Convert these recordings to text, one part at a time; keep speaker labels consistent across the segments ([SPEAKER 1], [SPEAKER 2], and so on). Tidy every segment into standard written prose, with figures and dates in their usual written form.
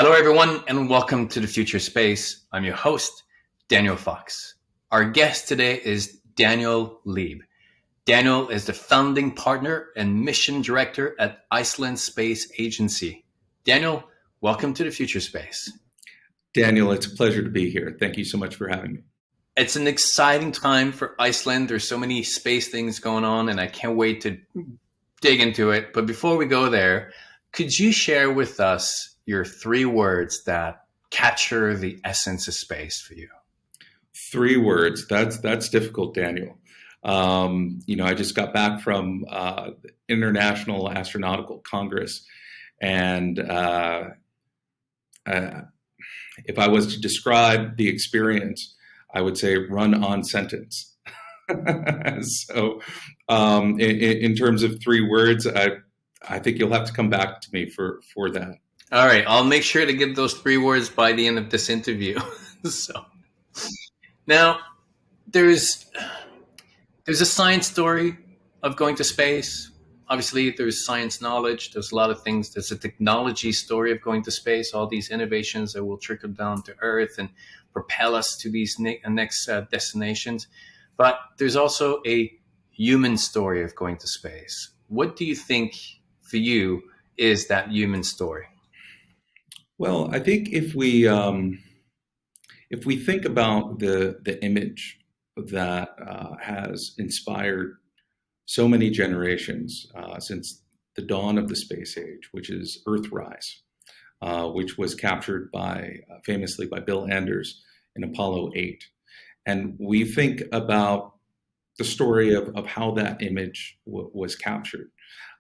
[SPEAKER 1] Hello, everyone, and welcome to the Future Space. I'm your host, Daniel Fox. Our guest today is Daniel Leeb. Daniel is the founding partner and mission director at Iceland Space Agency. Daniel, welcome to the Future Space.
[SPEAKER 2] Daniel, it's a pleasure to be here. Thank you so much for having me.
[SPEAKER 1] It's an exciting time for Iceland. There's so many space things going on, and I can't wait to dig into it. But before we go there, could you share with us your 3 words that capture the essence of space for you?
[SPEAKER 2] 3 words. That's difficult, Daniel. I just got back from the International Astronautical Congress, and if I was to describe the experience, I would say run-on sentence. So, in terms of 3 words, I think you'll have to come back to me for that.
[SPEAKER 1] All right, I'll make sure to get those 3 words by the end of this interview. So now there's a science story of going to space. Obviously, there's science knowledge. There's a lot of things. There's a technology story of going to space, all these innovations that will trickle down to Earth and propel us to these next destinations. But there's also a human story of going to space. What do you think for you is that human story?
[SPEAKER 2] Well, I think if we think about the image that has inspired so many generations since the dawn of the space age, which is Earthrise, which was captured famously by Bill Anders in Apollo 8. And we think about the story of how that image was captured.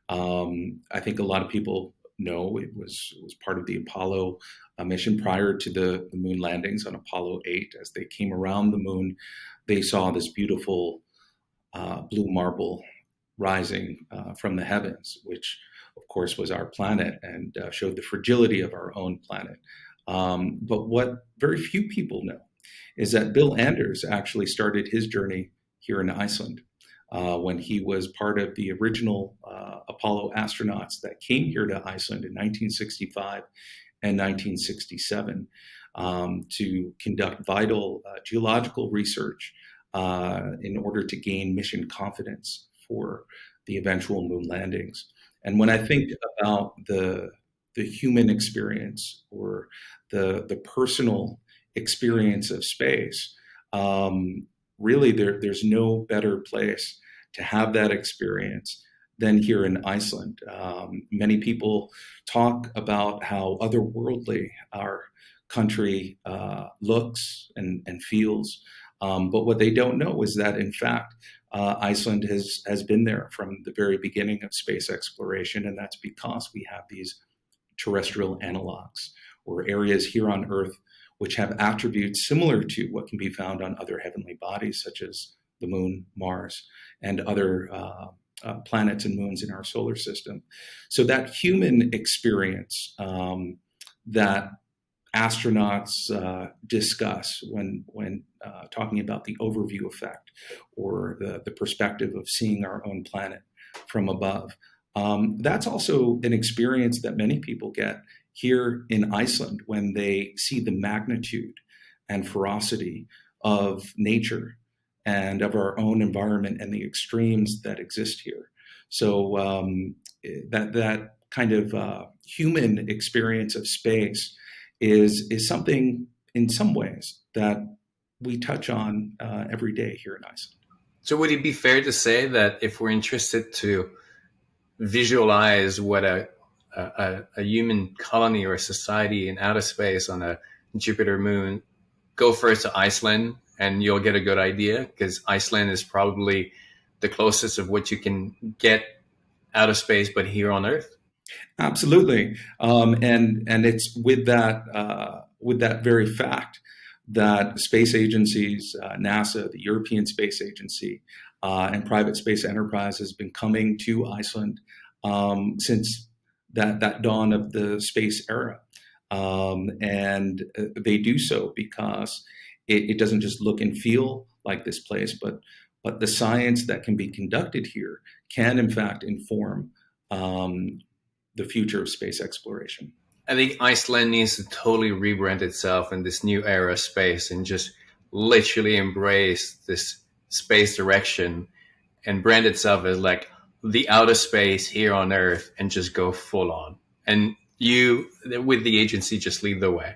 [SPEAKER 2] I think a lot of people know it was part of the Apollo mission prior to the moon landings on Apollo 8. As they came around the moon, they saw this beautiful blue marble rising from the heavens, which of course was our planet and showed the fragility of our own planet. But what very few people know is that Bill Anders actually started his journey here in Iceland when he was part of the original Apollo astronauts that came here to Iceland in 1965 and 1967 to conduct vital geological research in order to gain mission confidence for the eventual moon landings. And when I think about the human experience or the personal experience of space, really there's no better place to have that experience than here in Iceland. Many people talk about how otherworldly our country looks and feels. But what they don't know is that, in fact, Iceland has been there from the very beginning of space exploration, and that's because we have these terrestrial analogs, or areas here on Earth which have attributes similar to what can be found on other heavenly bodies, such as the Moon, Mars, and other planets and moons in our solar system. So that human experience that astronauts discuss when talking about the overview effect, or the perspective of seeing our own planet from above. That's also an experience that many people get here in Iceland when they see the magnitude and ferocity of nature and of our own environment and the extremes that exist here. So that kind of human experience of space is something, in some ways, that we touch on every day here in Iceland.
[SPEAKER 1] So would it be fair to say that if we're interested to visualize what a human colony or a society in outer space on a Jupiter moon, go first to Iceland and you'll get a good idea, because Iceland is probably the closest of what you can get out of space, but here on Earth?
[SPEAKER 2] Absolutely. And it's with that very fact that space agencies, NASA, the European Space Agency, and private space enterprise has been coming to Iceland since that dawn of the space era. And they do so because it doesn't just look and feel like this place, but the science that can be conducted here can, in fact, inform the future of space exploration.
[SPEAKER 1] I think Iceland needs to totally rebrand itself in this new era of space and just literally embrace this space direction and brand itself as like the outer space here on Earth and just go full on. And you, with the agency, just lead the way.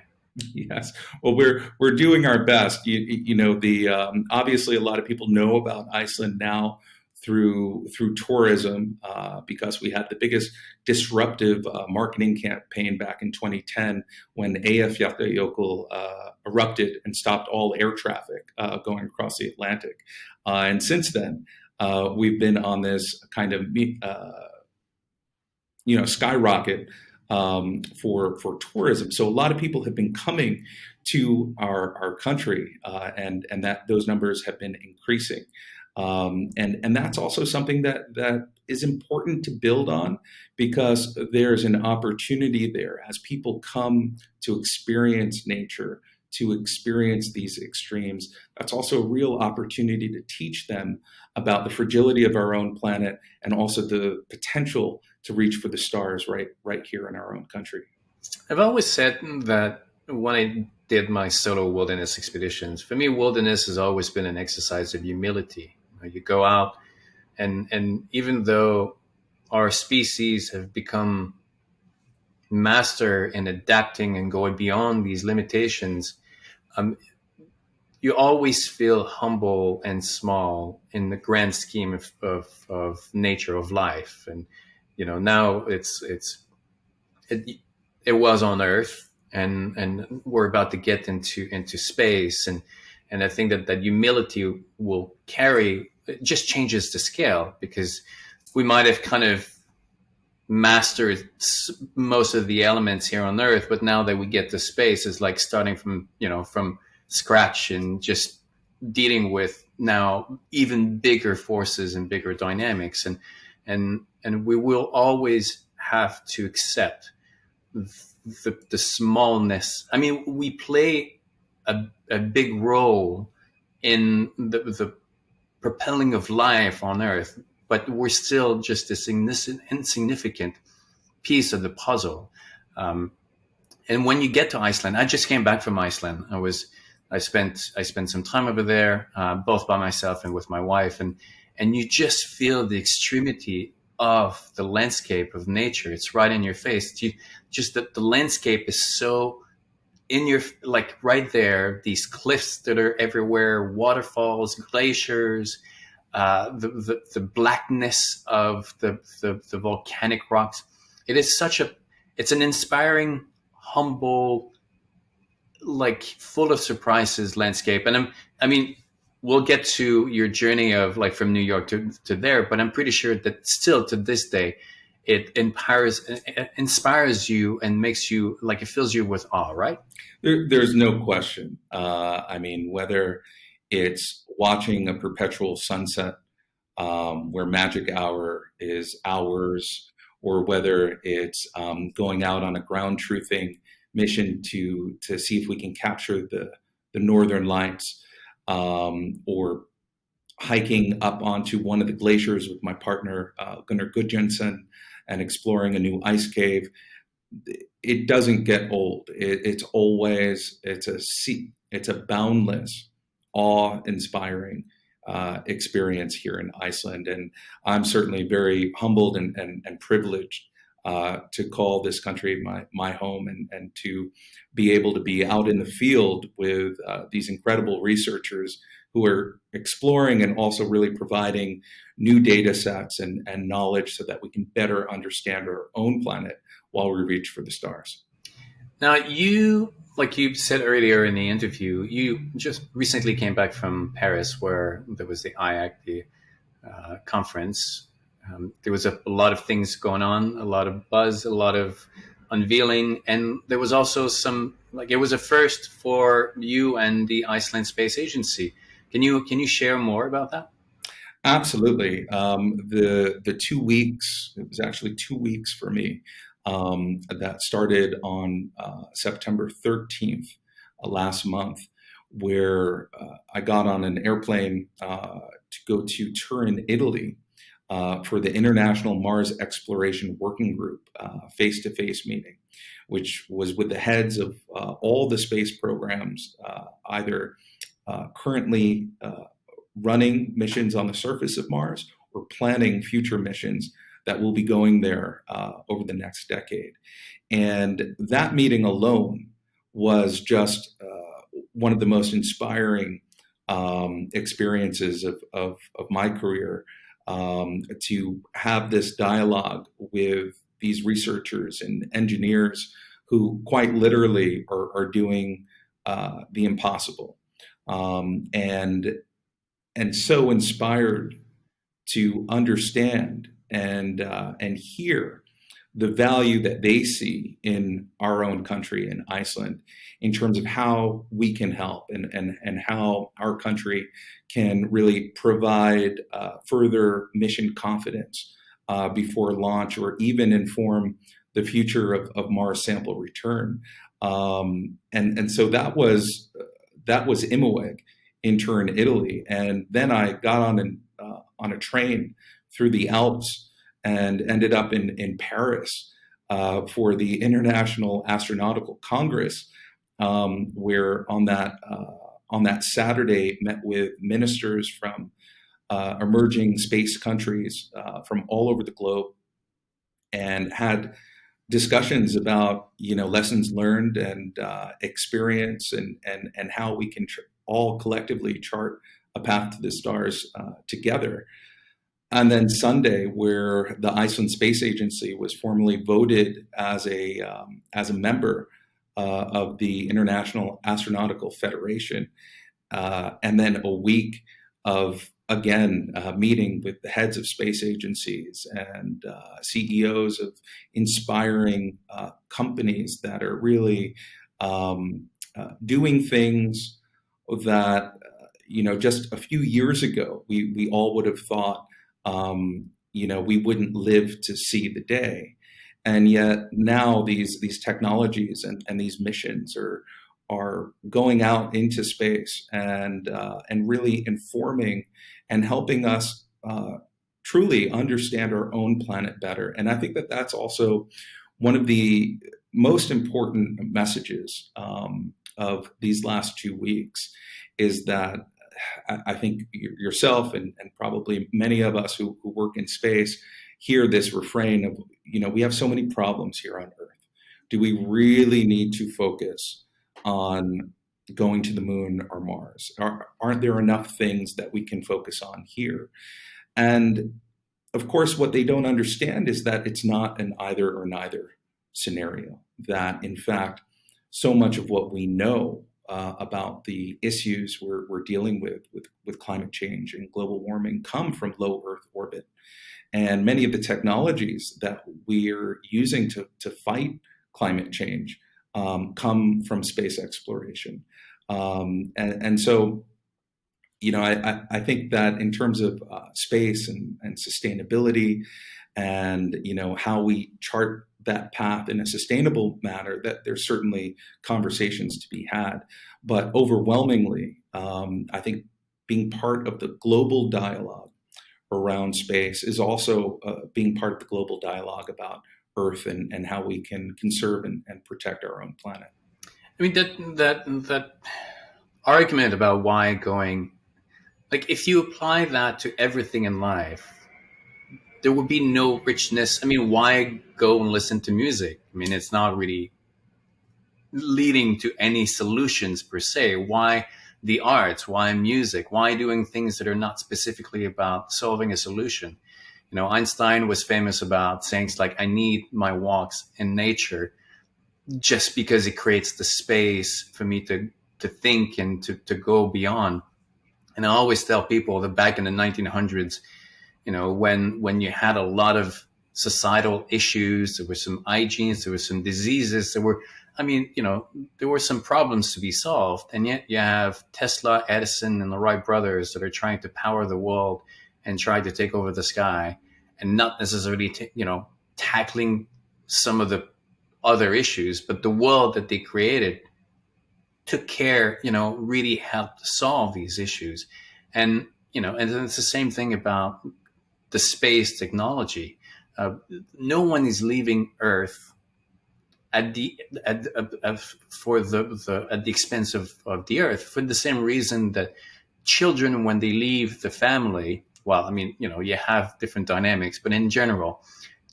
[SPEAKER 2] Yes. Well, we're doing our best. You know, the obviously a lot of people know about Iceland now through tourism because we had the biggest disruptive marketing campaign back in 2010 when Eyjafjallajökull erupted and stopped all air traffic going across the Atlantic. And since then, we've been on this kind of skyrocket for tourism. So a lot of people have been coming to our country, and that those numbers have been increasing. And that's also something that is important to build on, because there's an opportunity there as people come to experience nature, to experience these extremes. That's also a real opportunity to teach them about the fragility of our own planet and also the potential to reach for the stars right here in our own country.
[SPEAKER 1] I've always said that when I did my solo wilderness expeditions, for me, wilderness has always been an exercise of humility. You go out, and even though our species have become master in adapting and going beyond these limitations, you always feel humble and small in the grand scheme of nature, of life. And now it was on Earth, and we're about to get into space, and I think that humility will carry. It just changes the scale, because we might have kind of mastered most of the elements here on Earth, but now that we get to space, it's like starting from scratch and just dealing with now even bigger forces and bigger dynamics, and we will always have to accept the smallness. I mean, we play a big role in the propelling of life on Earth, but we're still just this insignificant piece of the puzzle. And when you get to Iceland, I just came back from Iceland. I spent some time over there, both by myself and with my wife, and you just feel the extremity of the landscape of nature. It's right in your face. Just that the landscape is so in your, like right there, these cliffs that are everywhere, waterfalls, glaciers, the blackness of the volcanic rocks. It is it's an inspiring, humble, like full of surprises landscape. And I mean, we'll get to your journey of like from New York to there, but I'm pretty sure that still to this day, it inspires you and makes you, like, it fills you with awe, right?
[SPEAKER 2] There's no question. I mean, whether it's watching a perpetual sunset where magic hour is hours, or whether it's going out on a ground truthing mission to see if we can capture the northern lights, or hiking up onto one of the glaciers with my partner Gunnar Gudjonsson and exploring a new ice cave. It doesn't get old. It's a boundless, awe-inspiring experience here in Iceland, and I'm certainly very humbled and privileged to call this country my home, and to be able to be out in the field with these incredible researchers who are exploring and also really providing new data sets and knowledge so that we can better understand our own planet while we reach for the stars.
[SPEAKER 1] Now, like you said earlier in the interview, you just recently came back from Paris, where there was the IAC, conference. There was a lot of things going on, a lot of buzz, a lot of unveiling, and there was also it was a first for you and the Iceland Space Agency. Can you share more about that?
[SPEAKER 2] Absolutely. The 2 weeks, it was actually 2 weeks for me, that started on September 13th last month, where I got on an airplane to go to Turin, Italy, for the International Mars Exploration Working Group face-to-face meeting, which was with the heads of all the space programs, either currently running missions on the surface of Mars or planning future missions that will be going there over the next decade. And that meeting alone was just one of the most inspiring experiences of my career, to have this dialogue with these researchers and engineers who quite literally are doing the impossible, and so inspired to understand and hear the value that they see in our own country, in Iceland, in terms of how we can help and how our country can really provide further mission confidence before launch, or even inform the future of Mars sample return. And so that was Imaweg in Turin, Italy. And then I got on a train through the Alps and ended up in Paris for the International Astronautical Congress, where on that Saturday met with ministers from emerging space countries from all over the globe, and had discussions about lessons learned and experience, and how we can all collectively chart a path to the stars together. And then Sunday, where the Iceland Space Agency was formally voted as a member of the International Astronautical Federation, and then a week of again meeting with the heads of space agencies and CEOs of inspiring companies that are really doing things that just a few years ago we all would have thought we wouldn't live to see the day. And yet now these technologies and these missions are going out into space and really informing and helping us truly understand our own planet better. And I think that that's also one of the most important messages of these last 2 weeks, is that I think yourself and probably many of us who work in space hear this refrain of, we have so many problems here on Earth. Do we really need to focus on going to the moon or Mars? Aren't there enough things that we can focus on here? And of course, what they don't understand is that it's not an either or neither scenario, that in fact, so much of what we know about the issues we're dealing with climate change and global warming come from low Earth orbit. And many of the technologies that we're using to fight climate change come from space exploration. And so, I think that in terms of space and sustainability and, how we chart that path in a sustainable manner, that there's certainly conversations to be had. But overwhelmingly, I think being part of the global dialogue around space is also being part of the global dialogue about Earth and how we can conserve and protect our own planet.
[SPEAKER 1] I mean, that argument about why going, like, if you apply that to everything in life, there would be no richness. I mean, why go and listen to music? I mean, it's not really leading to any solutions per se. Why the arts? Why music? Why doing things that are not specifically about solving a solution? Einstein was famous about saying like, I need my walks in nature just because it creates the space for me to think and to go beyond. And I always tell people that back in the 1900s, when you had a lot of societal issues, there were some hygienes, there were some diseases, there were some problems to be solved. And yet you have Tesla, Edison, and the Wright brothers that are trying to power the world and try to take over the sky, and not necessarily, tackling some of the other issues, but the world that they created took care, really helped solve these issues. And, and it's the same thing about the space technology. No one is leaving Earth at the at the expense of the Earth, for the same reason that children, when they leave the family, well, I mean, you have different dynamics, but in general,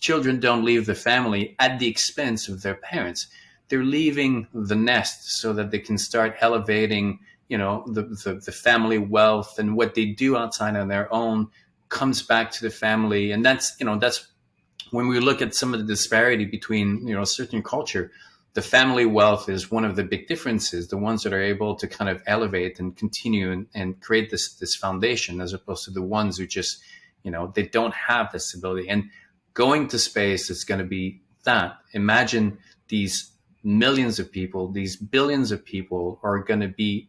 [SPEAKER 1] children don't leave the family at the expense of their parents. They're leaving the nest so that they can start elevating, the family wealth, and what they do outside on their own comes back to the family. And that's when we look at some of the disparity between, certain culture. The family wealth is one of the big differences, the ones that are able to kind of elevate and continue and create this foundation, as opposed to the ones who just, they don't have this ability. And going to space is going to be that. Imagine these millions of people, these billions of people are going to be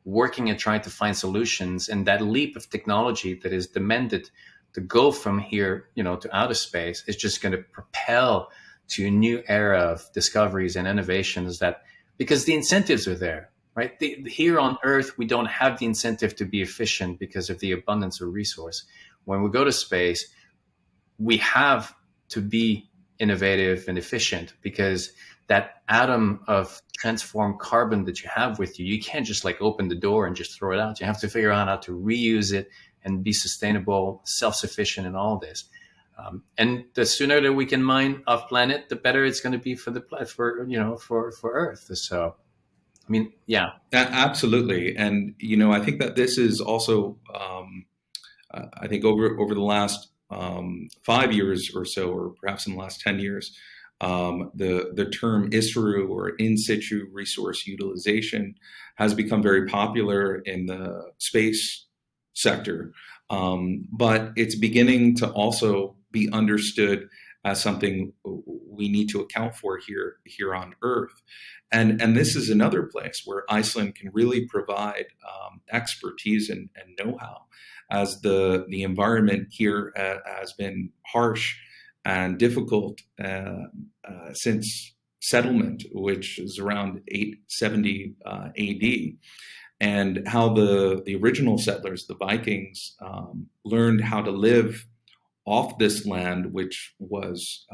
[SPEAKER 1] working and trying to find solutions. And that leap of technology that is demanded to go from here, to outer space is just going to propel to a new era of discoveries and innovations, because the incentives are there, right? Here on Earth, we don't have the incentive to be efficient because of the abundance of resource. When we go to space, we have to be innovative and efficient, because that atom of transformed carbon that you have with you can't just open the door and just throw it out. You have to figure out how to reuse it and be sustainable, self-sufficient in all this. And the sooner that we can mine off planet, the better it's going to be for for Earth. So, I mean, yeah.
[SPEAKER 2] Absolutely. And, I think that this is also, I think over the last 5 years or so, or perhaps in the last 10 years, the term ISRU, or in situ resource utilization, has become very popular in the space sector. But it's beginning to also be understood as something we need to account for here on Earth. And this is another place where Iceland can really provide expertise and know-how, as the environment here has been harsh and difficult since settlement, which is around 870 AD. And how the original settlers, the Vikings, learned how to live off this land, which was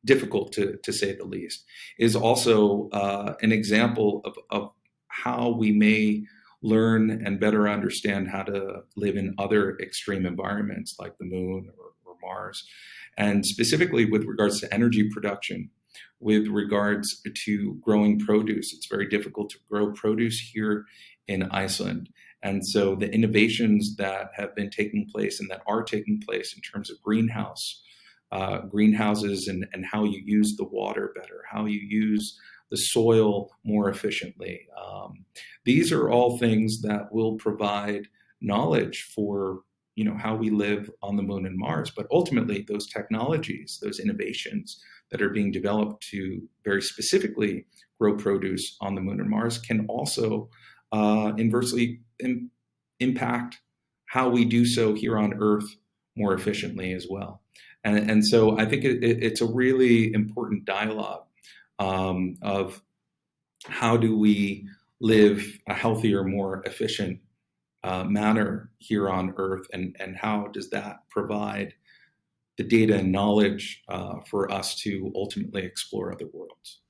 [SPEAKER 2] difficult to say the least, is also an example of how we may learn and better understand how to live in other extreme environments like the moon or Mars. And specifically with regards to energy production, with regards to growing produce, it's very difficult to grow produce here in Iceland. And so the innovations that have been taking place and that are taking place in terms of greenhouses and how you use the water better, how you use the soil more efficiently. These are all things that will provide knowledge for how we live on the moon and Mars. But ultimately, those technologies, those innovations that are being developed to very specifically grow produce on the moon and Mars can also inversely impact how we do so here on Earth more efficiently as well. And so I think it's a really important dialogue of how do we live a healthier, more efficient manner here on Earth, and how does that provide the data and knowledge for us to ultimately explore other worlds.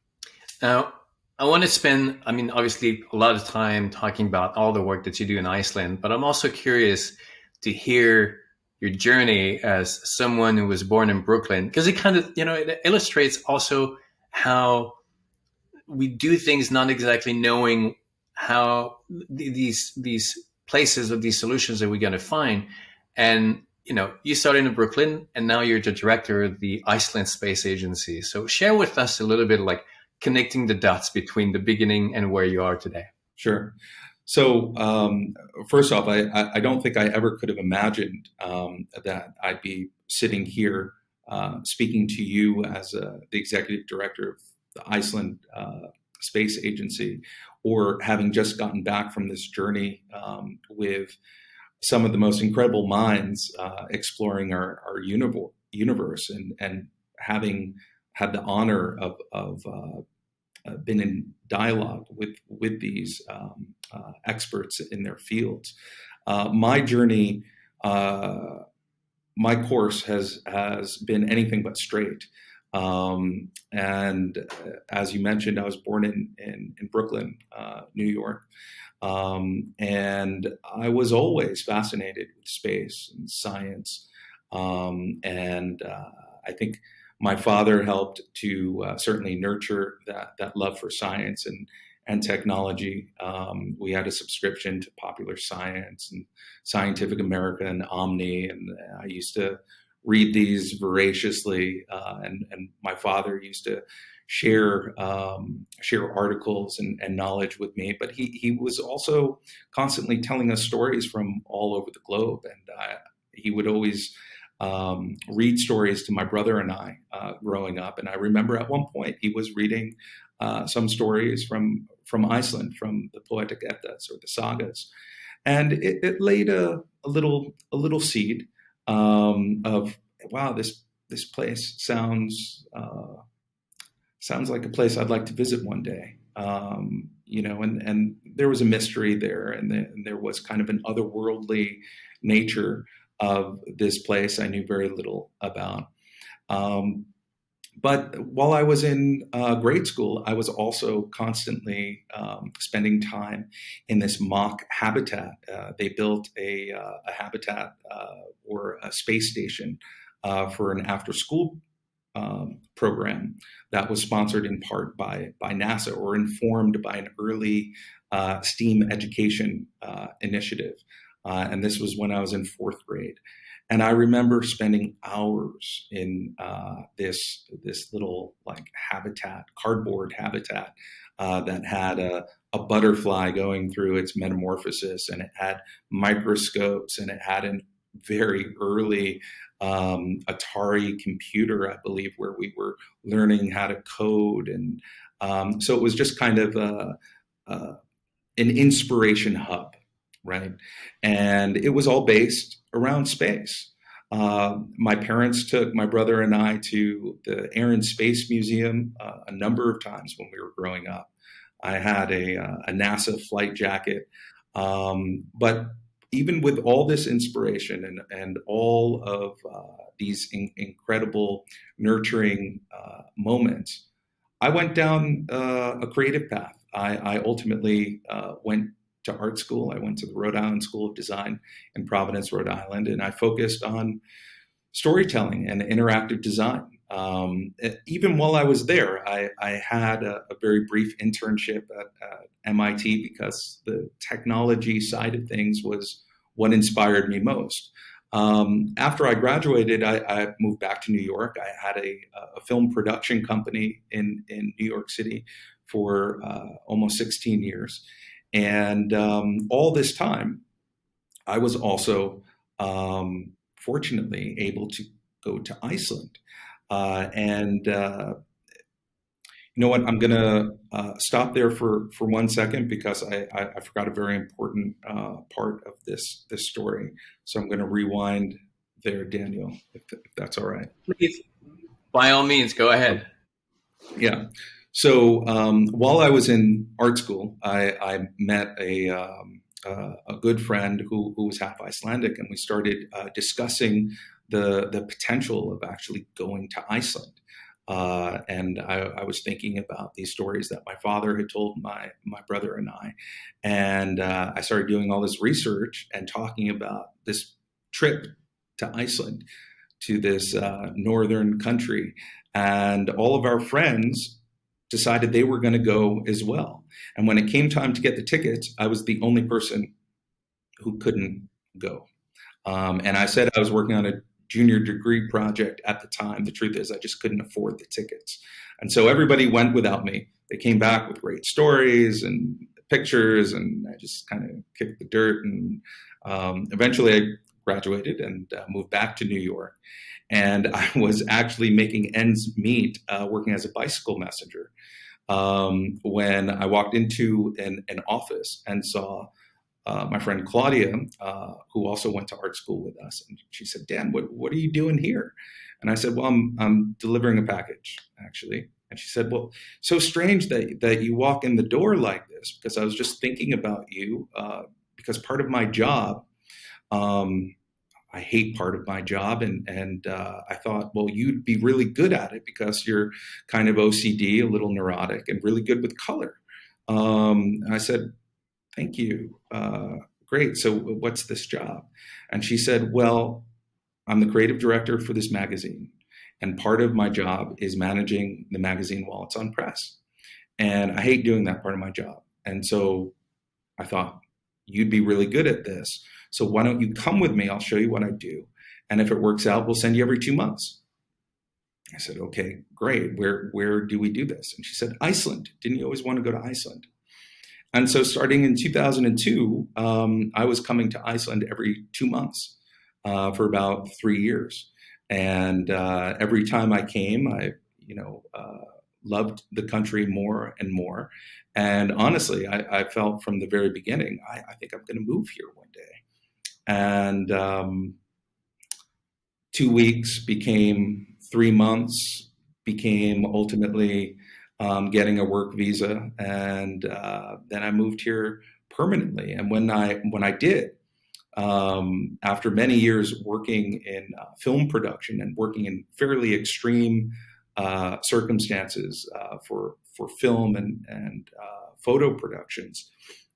[SPEAKER 1] Now, I want to spend, obviously, a lot of time talking about all the work that you do in Iceland, but I'm also curious to hear your journey as someone who was born in Brooklyn, because it kind of, it illustrates also how we do things not exactly knowing how these places or these solutions that we're going to find. And, you started in Brooklyn, and now you're the director of the Iceland Space Agency. So share with us a little bit, connecting the dots between the beginning and where you are today.
[SPEAKER 2] Sure. So first off, I don't think I ever could have imagined that I'd be sitting here speaking to you as the executive director of the Iceland Space Agency, or having just gotten back from this journey with some of the most incredible minds exploring our universe, and having had the honor of been in dialogue with these experts in their fields. My journey my course has been anything but straight. And as you mentioned, I was born in Brooklyn, New York. And I was always fascinated with space and science. And I think my father helped to certainly nurture that love for science and technology. We had a subscription to Popular Science and Scientific America and Omni, and I used to read these voraciously. And my father used to share articles and knowledge with me. But he was also constantly telling us stories from all over the globe, and he would always read stories to my brother and I growing up. And I remember at one point he was reading some stories from Iceland, from the Poetic Eddas or the sagas, and it laid a little seed of, wow, this place sounds like a place I'd like to visit one day. And there was a mystery there, and there was kind of an otherworldly nature of this place I knew very little about. But while I was in grade school, I was also constantly spending time in this mock habitat. They built a habitat or a space station for an after-school program that was sponsored in part by NASA, or informed by an early STEAM education initiative. And this was when I was in fourth grade. And I remember spending hours in this little like habitat, cardboard habitat that had a butterfly going through its metamorphosis, and it had microscopes, and it had a very early Atari computer, I believe, where we were learning how to code. And so it was just kind of an inspiration hub, right? And it was all based around space. My parents took my brother and I to the Air and Space Museum a number of times when we were growing up. I had a NASA flight jacket, but even with all this inspiration and all of these incredible nurturing moments, I went down a creative path. I ultimately went to art school. I went to the Rhode Island School of Design in Providence, Rhode Island, and I focused on storytelling and interactive design. Even while I was there, I had a very brief internship at MIT, because the technology side of things was what inspired me most. After I graduated, I moved back to New York. I had a film production company in New York City for almost 16 years. And all this time, I was also fortunately able to go to Iceland. And you know what? I'm going to stop there for 1 second, because I forgot a very important part of this story. So I'm going to rewind there, Daniel, if that's all right.
[SPEAKER 1] Please, by all means, go ahead.
[SPEAKER 2] Yeah. So while I was in art school, I met a good friend who was half Icelandic, and we started discussing the potential of actually going to Iceland. And I was thinking about these stories that my father had told my brother and I. And I started doing all this research and talking about this trip to Iceland, to this northern country. And all of our friends decided they were going to go as well. And when it came time to get the tickets, I was the only person who couldn't go. And I said I was working on a junior degree project at the time. The truth is, I just couldn't afford the tickets. And so everybody went without me. They came back with great stories and pictures, and I just kind of kicked the dirt. And eventually I graduated and moved back to New York. And I was actually making ends meet working as a bicycle messenger when I walked into an office and saw my friend Claudia, who also went to art school with us. And she said, "Dan, what are you doing here?" And I said, "Well, I'm delivering a package, actually." And she said, "Well, so strange that you walk in the door like this, because I was just thinking about you, because part of my job, I hate part of my job, and I thought, well, you'd be really good at it because you're kind of OCD, a little neurotic, and really good with color. And I said, thank you. Great. So what's this job? And she said, well, I'm the creative director for this magazine, and part of my job is managing the magazine while it's on press. And I hate doing that part of my job. And so I thought, you'd be really good at this. So why don't you come with me? I'll show you what I do. And if it works out, we'll send you every 2 months. I said, okay, great. Where do we do this? And she said, Iceland. Didn't you always want to go to Iceland? And so starting in 2002, I was coming to Iceland every 2 months for about 3 years. And every time I came, I, loved the country more and more. And honestly, I felt from the very beginning, I think I'm going to move here one day. And 2 weeks became 3 months, became ultimately getting a work visa, and then I moved here permanently. And when I did, after many years working in film production and working in fairly extreme circumstances for film and photo productions,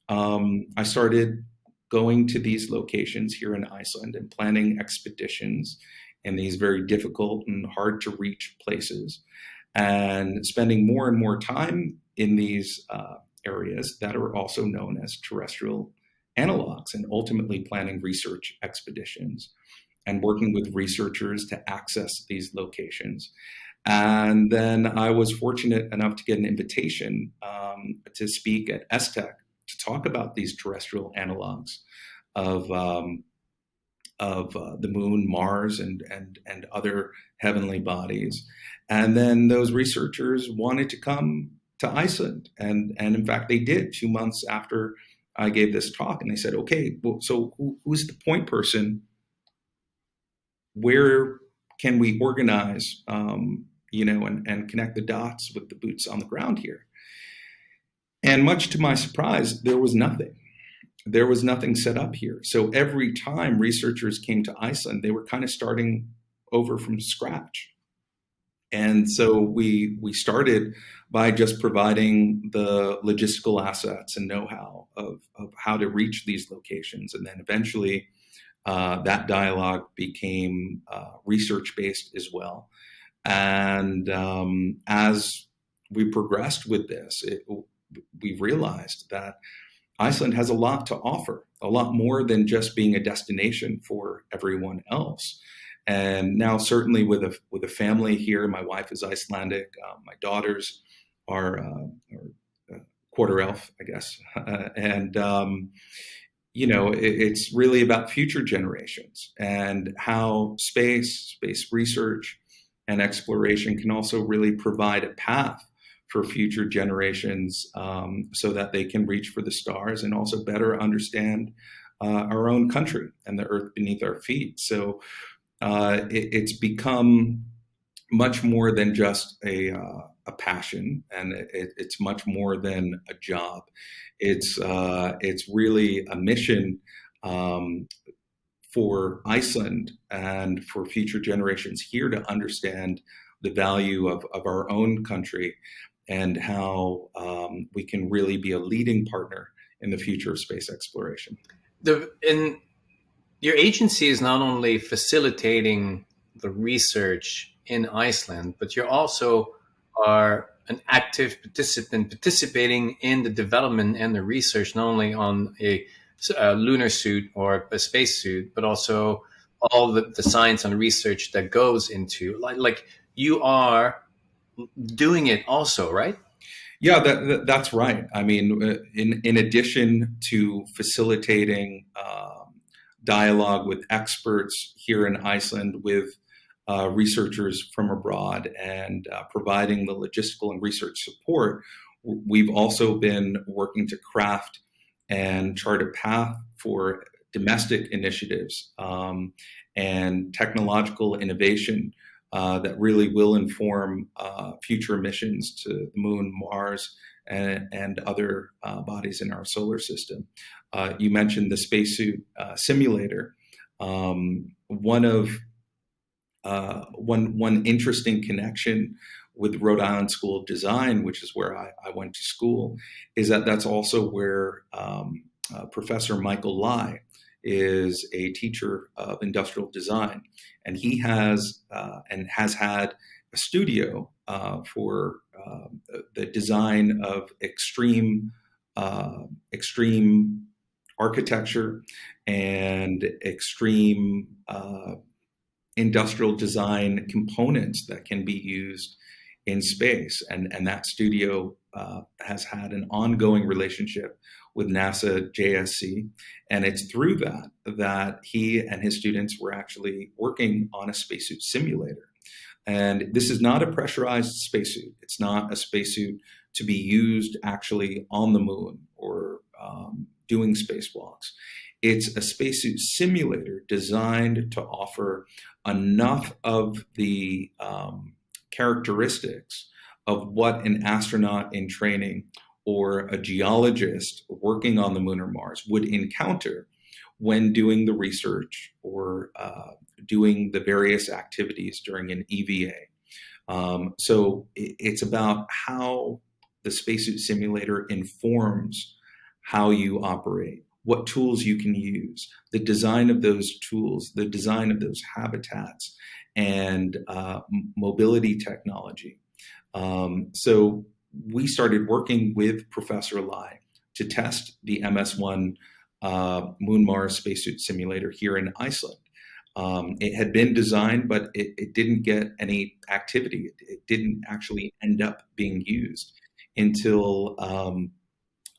[SPEAKER 2] I started going to these locations here in Iceland and planning expeditions in these very difficult and hard to reach places, and spending more and more time in these areas that are also known as terrestrial analogs, and ultimately planning research expeditions and working with researchers to access these locations. And then I was fortunate enough to get an invitation to speak at ESTEC to talk about these terrestrial analogs of the moon, Mars, and other heavenly bodies. And then those researchers wanted to come to Iceland, and in fact they did 2 months after I gave this talk. And they said, okay, well, so who's the point person? Where can we organize, and connect the dots with the boots on the ground here? And much to my surprise, there was nothing. There was nothing set up here. So every time researchers came to Iceland, they were kind of starting over from scratch. And so we started by just providing the logistical assets and know-how of how to reach these locations. And then eventually that dialogue became research-based as well. And as we progressed with this, we realized that Iceland has a lot to offer, a lot more than just being a destination for everyone else. And now, certainly with a family here, my wife is Icelandic. My daughters are quarter elf, I guess, and it's really about future generations and how space research and exploration can also really provide a path for future generations, so that they can reach for the stars and also better understand our own country and the earth beneath our feet. So it's become much more than just a passion, and it's much more than a job. It's really a mission for Iceland and for future generations here to understand the value of our own country and how we can really be a leading partner in the future of space exploration.
[SPEAKER 1] Your agency is not only facilitating the research in Iceland, but you also are an active participant participating in the development and the research, not only on a lunar suit or a spacesuit, but also all the science and research that goes into, like you are doing it also, right?
[SPEAKER 2] Yeah, that's right. I mean, in addition to facilitating dialogue with experts here in Iceland, with researchers from abroad, and providing the logistical and research support, we've also been working to craft and chart a path for domestic initiatives and technological innovation that really will inform future missions to the moon, Mars, and other bodies in our solar system. You mentioned the spacesuit simulator. One interesting connection with Rhode Island School of Design, which is where I went to school, is that that's also where Professor Michael Lai is a teacher of industrial design, and he has and has had a studio for the design of extreme architecture and extreme industrial design components that can be used in space. And that studio has had an ongoing relationship with NASA JSC. And it's through that he and his students were actually working on a spacesuit simulator. And this is not a pressurized spacesuit. It's not a spacesuit to be used actually on the moon or doing spacewalks. It's a spacesuit simulator designed to offer enough of the characteristics of what an astronaut in training or a geologist working on the moon or Mars would encounter when doing the research or doing the various activities during an EVA. So it's about how the spacesuit simulator informs how you operate, what tools you can use, the design of those tools, the design of those habitats, and mobility technology. So we started working with Professor Lai to test the MS-1 Moon Mars spacesuit simulator here in Iceland. It had been designed, but it didn't get any activity. It didn't actually end up being used until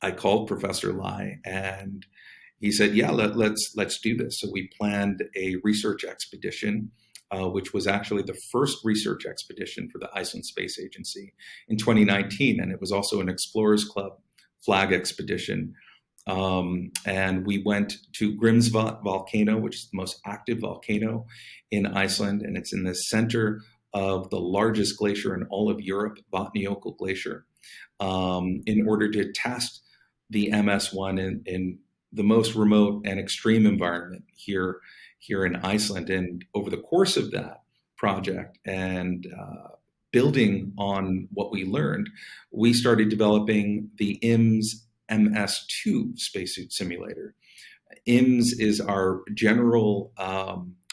[SPEAKER 2] I called Professor Lai, and he said, "Yeah, let's do this." So we planned a research expedition, which was actually the first research expedition for the Iceland Space Agency in 2019, and it was also an Explorers Club flag expedition. And we went to Grímsvötn volcano, which is the most active volcano in Iceland, and it's in the center of the largest glacier in all of Europe, Vatnajökull Glacier, in order to test the MS-1 in the most remote and extreme environment here in Iceland. And over the course of that project and building on what we learned, we started developing the IMS MS-2 spacesuit simulator. IMS is our general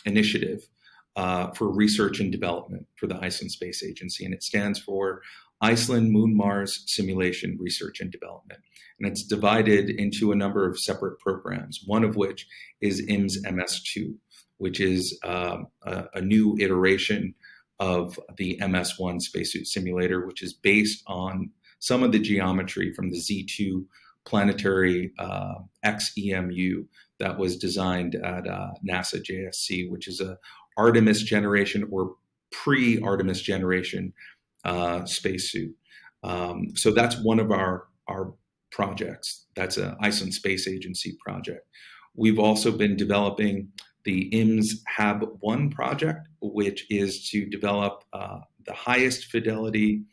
[SPEAKER 2] initiative for research and development for the Iceland Space Agency, and it stands for Iceland Moon Mars Simulation Research and Development. And it's divided into a number of separate programs, one of which is IMS MS2, which is a new iteration of the MS-1 spacesuit simulator, which is based on some of the geometry from the Z2 planetary XEMU that was designed at NASA JSC, which is a Artemis generation or pre-Artemis generation spacesuit. So that's one of our projects. That's an Iceland Space Agency project. We've also been developing the IMS HAB-1 project, which is to develop the highest fidelity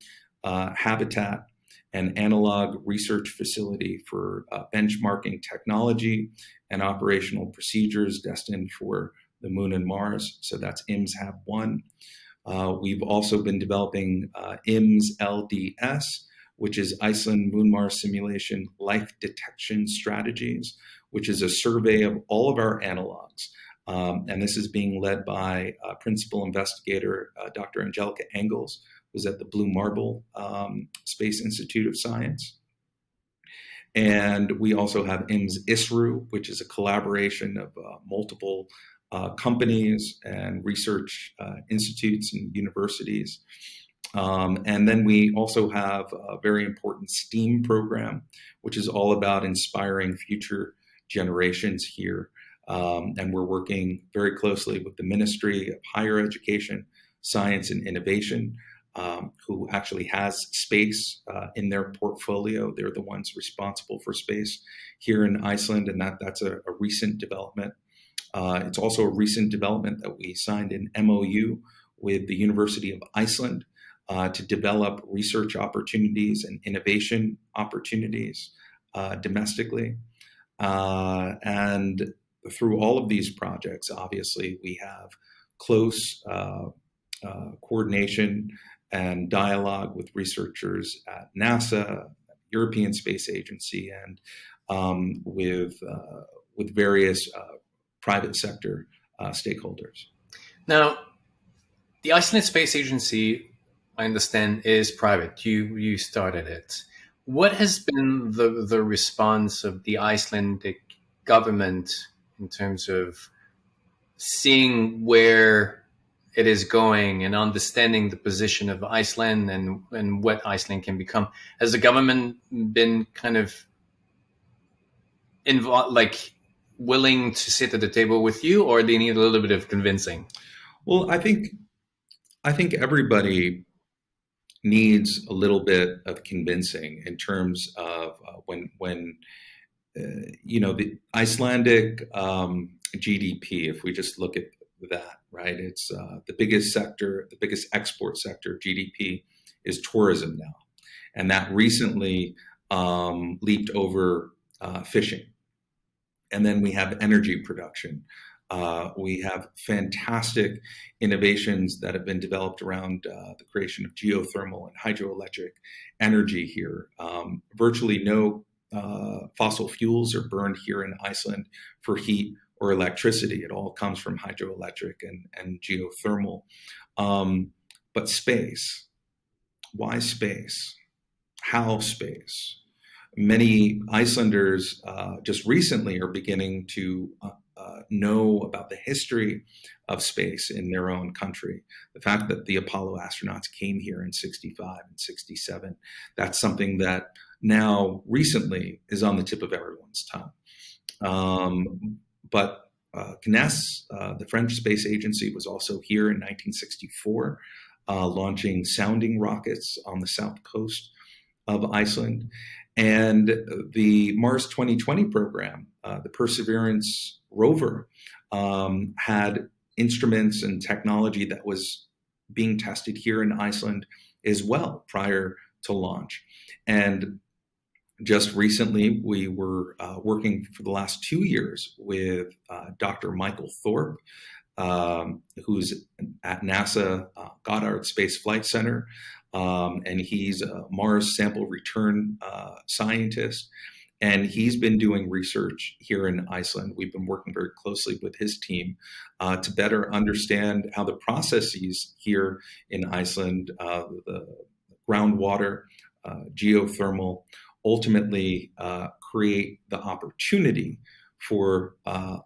[SPEAKER 2] habitat and analog research facility for benchmarking technology and operational procedures destined for the moon and Mars. So that's IMS HAB-1. We've also been developing IMS LDS, which is Iceland Moon Mars Simulation Life Detection Strategies, which is a survey of all of our analogs. And this is being led by principal investigator, Dr. Angelica Engels, who's at the Blue Marble Space Institute of Science. And we also have IMS ISRU, which is a collaboration of multiple companies and research institutes and universities. And then we also have a very important STEAM program, which is all about inspiring future generations here. And we're working very closely with the Ministry of Higher Education, Science and Innovation, who actually has space in their portfolio. They're the ones responsible for space here in Iceland, and that's a recent development. It's also a recent development that we signed an MOU with the University of Iceland to develop research opportunities and innovation opportunities domestically. And through all of these projects, obviously, we have close coordination and dialogue with researchers at NASA, European Space Agency, and with various private sector stakeholders.
[SPEAKER 1] Now, the Iceland Space Agency, I understand, is private. You started it. What has been the response of the Icelandic government in terms of seeing where it is going and understanding the position of Iceland and what Iceland can become? Has the government been kind of involved, like willing to sit at the table with you, or do you need a little bit of convincing?
[SPEAKER 2] Well, I think everybody needs a little bit of convincing in terms of when the Icelandic GDP. If we just look at that, right, it's the biggest sector, the biggest export sector. GDP is tourism now, and that recently leaped over fishing. And then we have energy production. We have fantastic innovations that have been developed around the creation of geothermal and hydroelectric energy here. Virtually no fossil fuels are burned here in Iceland for heat or electricity. It all comes from hydroelectric and geothermal. But space, why space? How space? Many Icelanders just recently are beginning to know about the history of space in their own country. The fact that the Apollo astronauts came here in 65 and 67, that's something that now recently is on the tip of everyone's tongue. But CNES, the French space agency, was also here in 1964, launching sounding rockets on the south coast of Iceland. And the Mars 2020 program, the Perseverance rover, had instruments and technology that was being tested here in Iceland as well prior to launch. And just recently, we were working for the last 2 years with Dr. Michael Thorpe, who's at NASA Goddard Space Flight Center. And he's a Mars sample return scientist. And he's been doing research here in Iceland. We've been working very closely with his team to better understand how the processes here in Iceland, the groundwater, geothermal, ultimately create the opportunity for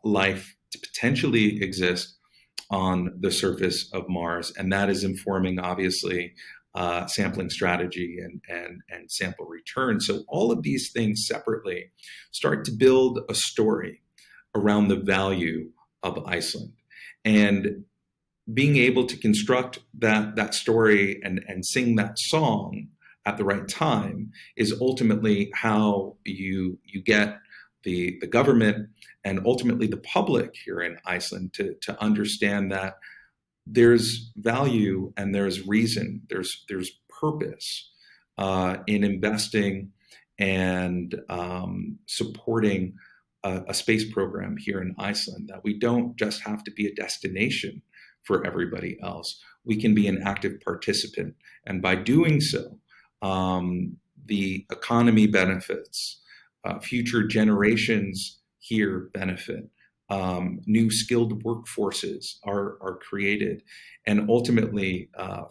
[SPEAKER 2] life to potentially exist on the surface of Mars. And that is informing, obviously, sampling strategy and sample return. So all of these things separately start to build a story around the value of Iceland. And being able to construct that story and sing that song at the right time is ultimately how you get the government and ultimately the public here in Iceland to understand that there's value and there's reason, there's purpose in investing and supporting a space program here in Iceland, that we don't just have to be a destination for everybody else. We can be an active participant. And by doing so, the economy benefits, future generations here benefit. New skilled workforces are created. And ultimately,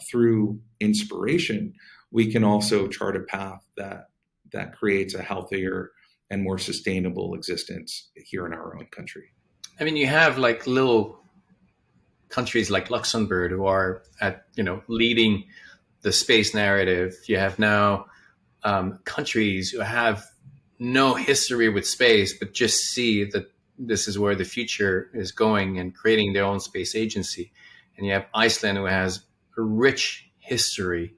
[SPEAKER 2] through inspiration, we can also chart a path that creates a healthier and more sustainable existence here in our own country.
[SPEAKER 1] I mean, you have like little countries like Luxembourg who are leading the space narrative. You have now countries who have no history with space, but just see that this is where the future is going and creating their own space agency. And you have Iceland, who has a rich history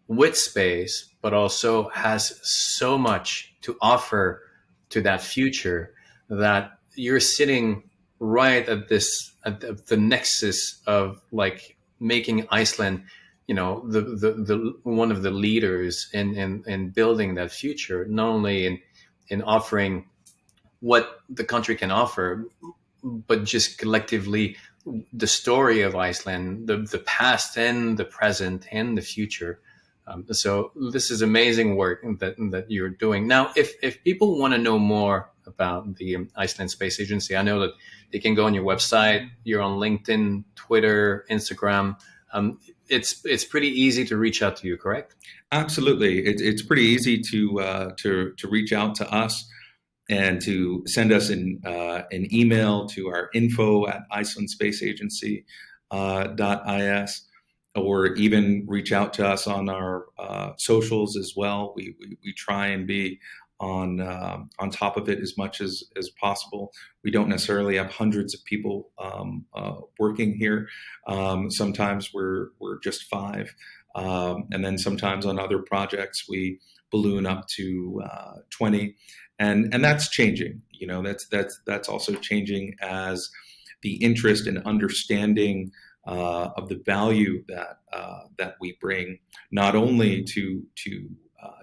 [SPEAKER 1] with space, but also has so much to offer to that future, that you're sitting right at the nexus of like making Iceland, the one of the leaders in building that future, not only in offering what the country can offer, but just collectively the story of Iceland, the past and the present and the future. So this is amazing work that you're doing. Now, if people want to know more about the Iceland Space Agency, I know that they can go on your website. You're on LinkedIn, Twitter, Instagram. It's pretty easy to reach out to you, correct?
[SPEAKER 2] Absolutely, it's pretty easy to reach out to us and to send us an email to our info at Iceland Space Agency .is, or even reach out to us on our socials as well. We try and be on top of it as much as possible. We don't necessarily have hundreds of people working here. Sometimes we're just 5, and then sometimes on other projects we balloon up to 20, and that's changing. You know, that's also changing as the interest and understanding of the value that we bring, not only to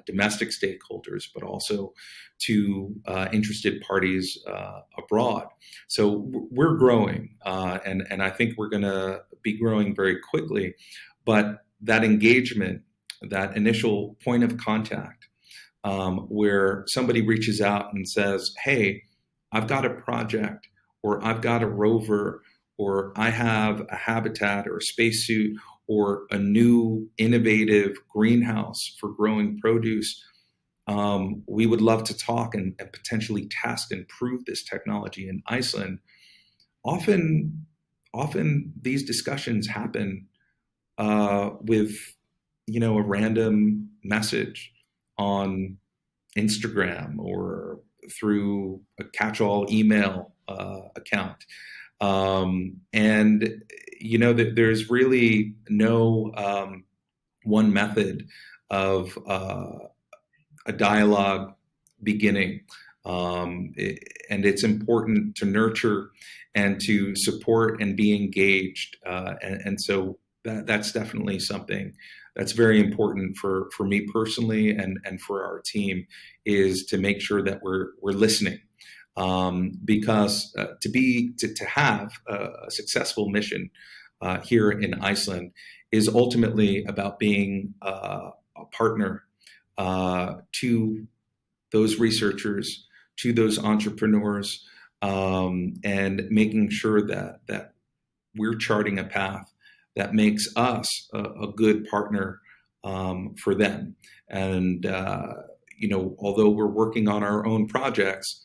[SPEAKER 2] domestic stakeholders, but also to interested parties abroad. So we're growing, and I think we're going to be growing very quickly. But that engagement, that initial point of contact, where somebody reaches out and says, "Hey, I've got a project, or I've got a rover, or I have a habitat or a spacesuit, or a new innovative greenhouse for growing produce. We would love to talk and potentially test and prove this technology in Iceland." Often these discussions happen with, you know, a random message on Instagram or through a catch-all email account. And, you know, there's really no one method of a dialogue beginning. And it's important to nurture and to support and be engaged. And so that's definitely something that's very important for me personally and for our team, is to make sure that we're listening. Because to have a successful mission here in Iceland is ultimately about being a partner to those researchers, to those entrepreneurs, and making sure that we're charting a path that makes us a good partner for them. And you know, although we're working on our own projects,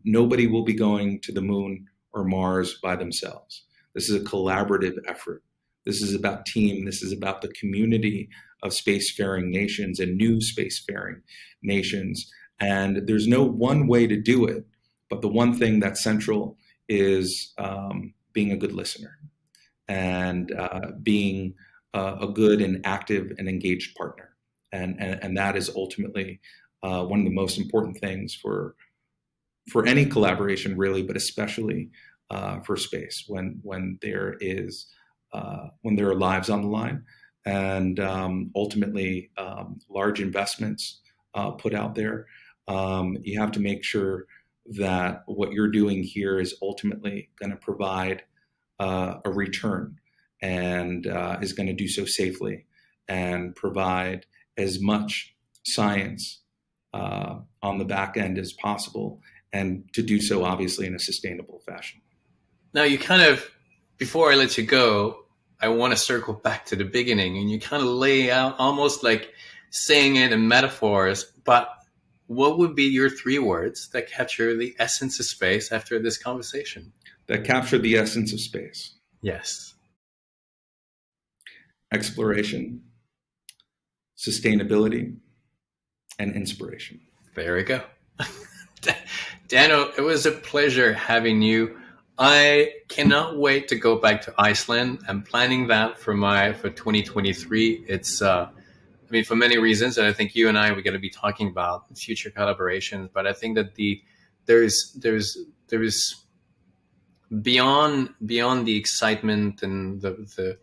[SPEAKER 2] nobody will be going to the moon or Mars by themselves. This is a collaborative effort. This is about team. This is about the community of spacefaring nations and new spacefaring nations. And there's no one way to do it, but the one thing that's central is being a good listener and being a good and active and engaged partner. And that is ultimately one of the most important things for any collaboration, really, but especially for space, when there are lives on the line, and ultimately large investments put out there. You have to make sure that what you're doing here is ultimately going to provide a return, and is going to do so safely and provide as much science on the back end as possible, and to do so obviously in a sustainable fashion.
[SPEAKER 1] Now, you kind of, before I let you go, I want to circle back to the beginning, and you kind of lay out almost like saying it in metaphors, but what would be your 3 words that capture the essence of space after this conversation?
[SPEAKER 2] That capture the essence of space:
[SPEAKER 1] Yes.
[SPEAKER 2] exploration, sustainability, and inspiration.
[SPEAKER 1] There we go. Daniel, it was a pleasure having you. I cannot wait to go back to Iceland. I'm planning that for 2023. It's I mean, for many reasons, and I think you and I, we're going to be talking about future collaborations. But I think that there's beyond the excitement and the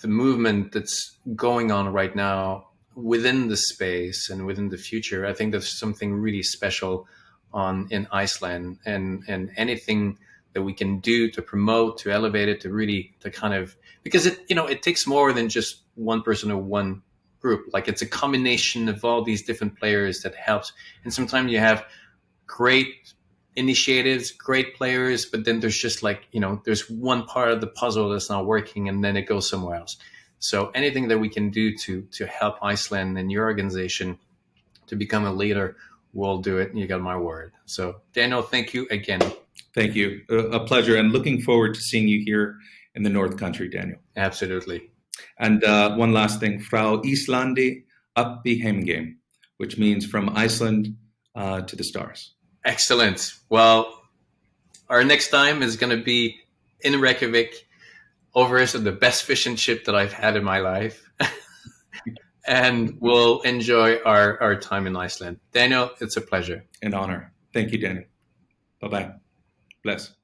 [SPEAKER 1] movement that's going on right now within the space and within the future. I think there's something really special on in Iceland, and anything that we can do to promote, to elevate it, to really to kind of, because it takes more than just one person or one group. Like, it's a combination of all these different players that helps. And sometimes you have great initiatives, great players, but then there's just like, there's one part of the puzzle that's not working, and then it goes somewhere else. So anything that we can do to help Iceland and your organization to become a leader, we'll do it. You got my word. So Daniel, thank you again.
[SPEAKER 2] Thank you. A pleasure, and looking forward to seeing you here in the North Country, Daniel.
[SPEAKER 1] Absolutely.
[SPEAKER 2] And one last thing, Frá Íslandi upp í heimgeim, which means from Iceland to the stars.
[SPEAKER 1] Excellent. Well, our next time is going to be in Reykjavik, over the best fish and chip that I've had in my life. And we'll enjoy our time in Iceland. Daniel, it's a pleasure.
[SPEAKER 2] An honor. Thank you, Daniel. Bye-bye. Bless.